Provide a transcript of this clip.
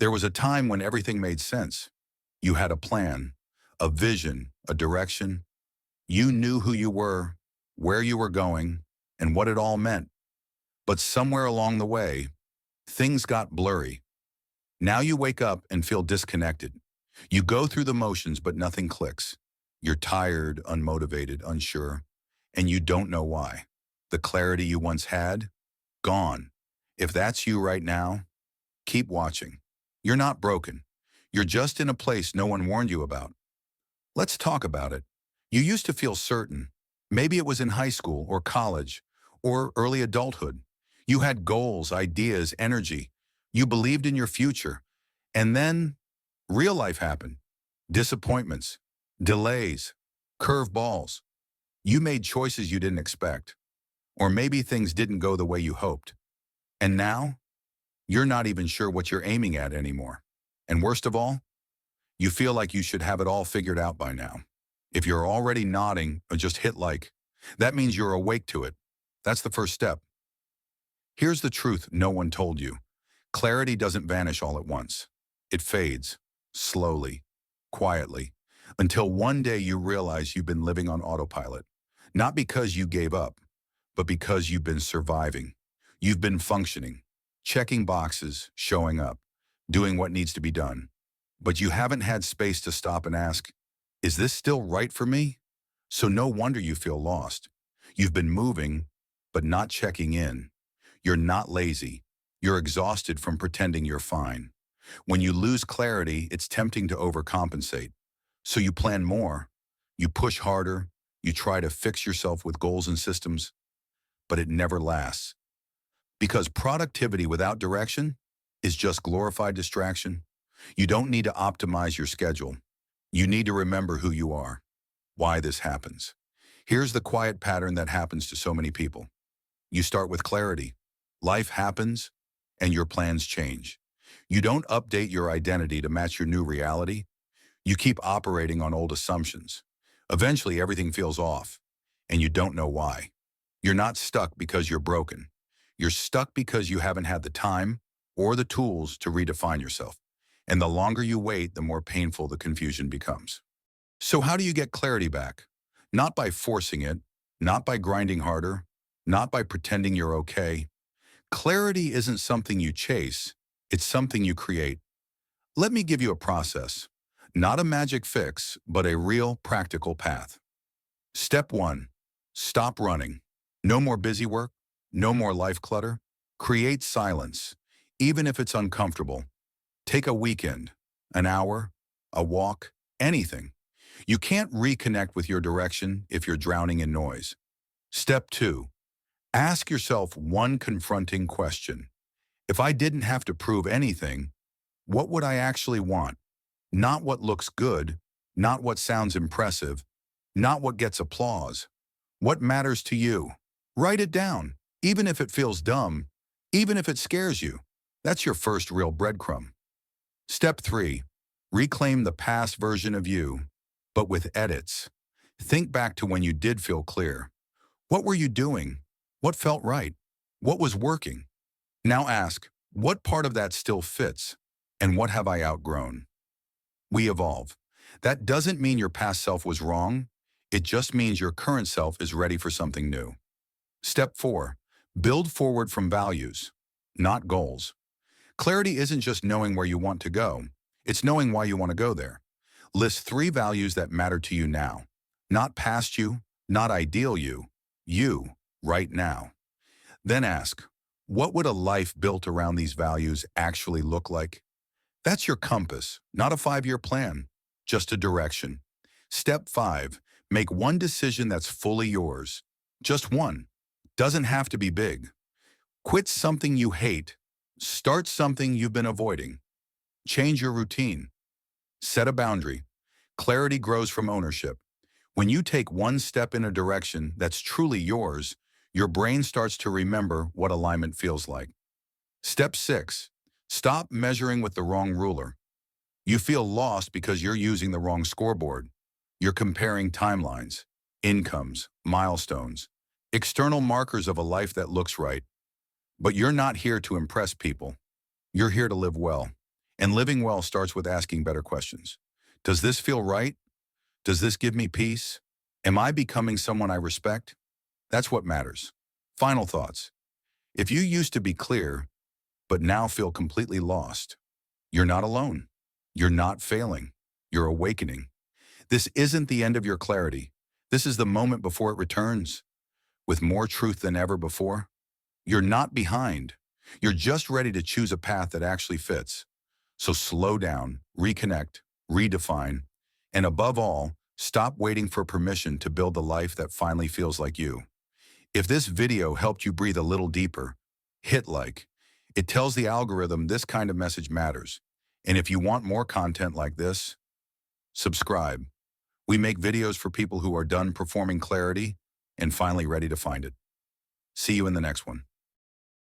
There was a time when everything made sense. You had a plan, a vision, a direction. You knew who you were, where you were going, and what it all meant. But somewhere along the way, things got blurry. Now you wake up and feel disconnected. You go through the motions, but nothing clicks. You're tired, unmotivated, unsure, and you don't know why. The clarity you once had, gone. If that's you right now, keep watching. You're not broken. You're just in a place no one warned you about. Let's talk about it. You used to feel certain. Maybe it was in high school or college or early adulthood. You had goals, ideas, energy. You believed in your future. And then real life happened. Disappointments, delays, curveballs. You made choices you didn't expect. Or maybe things didn't go the way you hoped. And now, you're not even sure what you're aiming at anymore. And worst of all, you feel like you should have it all figured out by now. If you're already nodding or just hit like, that means you're awake to it. That's the first step. Here's the truth no one told you. Clarity doesn't vanish all at once. It fades, slowly, quietly, until one day you realize you've been living on autopilot. Not because you gave up, but because you've been surviving. You've been functioning, checking boxes, showing up, doing what needs to be done. But you haven't had space to stop and ask, is this still right for me? So no wonder you feel lost. You've been moving, but not checking in. You're not lazy. You're exhausted from pretending you're fine. When you lose clarity, it's tempting to overcompensate. So you plan more, you push harder, you try to fix yourself with goals and systems, but it never lasts. Because productivity without direction is just glorified distraction. You don't need to optimize your schedule. You need to remember who you are, why this happens. Here's the quiet pattern that happens to so many people. You start with clarity. Life happens, and your plans change. You don't update your identity to match your new reality. You keep operating on old assumptions. Eventually, everything feels off, and you don't know why. You're not stuck because you're broken. You're stuck because you haven't had the time or the tools to redefine yourself. And the longer you wait, the more painful the confusion becomes. So how do you get clarity back? Not by forcing it, not by grinding harder, not by pretending you're okay. Clarity isn't something you chase, it's something you create. Let me give you a process. Not a magic fix, but a real practical path. Step 1. Stop running. No more busy work, no more life clutter. Create silence, even if it's uncomfortable. Take a weekend, an hour, a walk, anything. You can't reconnect with your direction if you're drowning in noise. Step 2. Ask yourself one confronting question. If I didn't have to prove anything, what would I actually want? Not what looks good, not what sounds impressive, not what gets applause. What matters to you? Write it down, even if it feels dumb, even if it scares you. That's your first real breadcrumb. Step 3. Reclaim the past version of you, but with edits. Think back to when you did feel clear. What were you doing? What felt right? What was working? Now ask, what part of that still fits? And what have I outgrown? We evolve. That doesn't mean your past self was wrong. It just means your current self is ready for something new. Step 4. Build forward from values, not goals. Clarity isn't just knowing where you want to go. It's knowing why you want to go there. List 3 values that matter to you now. Not past you, not ideal you, right now. Then ask, what would a life built around these values actually look like? That's your compass, not a 5-year plan, just a direction. Step 5, make one decision that's fully yours. Just one. Doesn't have to be big. Quit something you hate. Start something you've been avoiding. Change your routine. Set a boundary. Clarity grows from ownership. When you take one step in a direction that's truly yours, your brain starts to remember what alignment feels like. Step 6. Stop measuring with the wrong ruler. You feel lost because you're using the wrong scoreboard. You're comparing timelines, incomes, milestones, external markers of a life that looks right. But you're not here to impress people. You're here to live well. And living well starts with asking better questions. Does this feel right? Does this give me peace? Am I becoming someone I respect? That's what matters. Final thoughts. If you used to be clear, but now feel completely lost, you're not alone. You're not failing. You're awakening. This isn't the end of your clarity. This is the moment before it returns, with more truth than ever before. You're not behind. You're just ready to choose a path that actually fits. So slow down, reconnect, redefine, and above all, stop waiting for permission to build the life that finally feels like you. If this video helped you breathe a little deeper, hit like. It tells the algorithm this kind of message matters. And if you want more content like this, subscribe. We make videos for people who are done performing clarity and finally ready to find it. See you in the next one.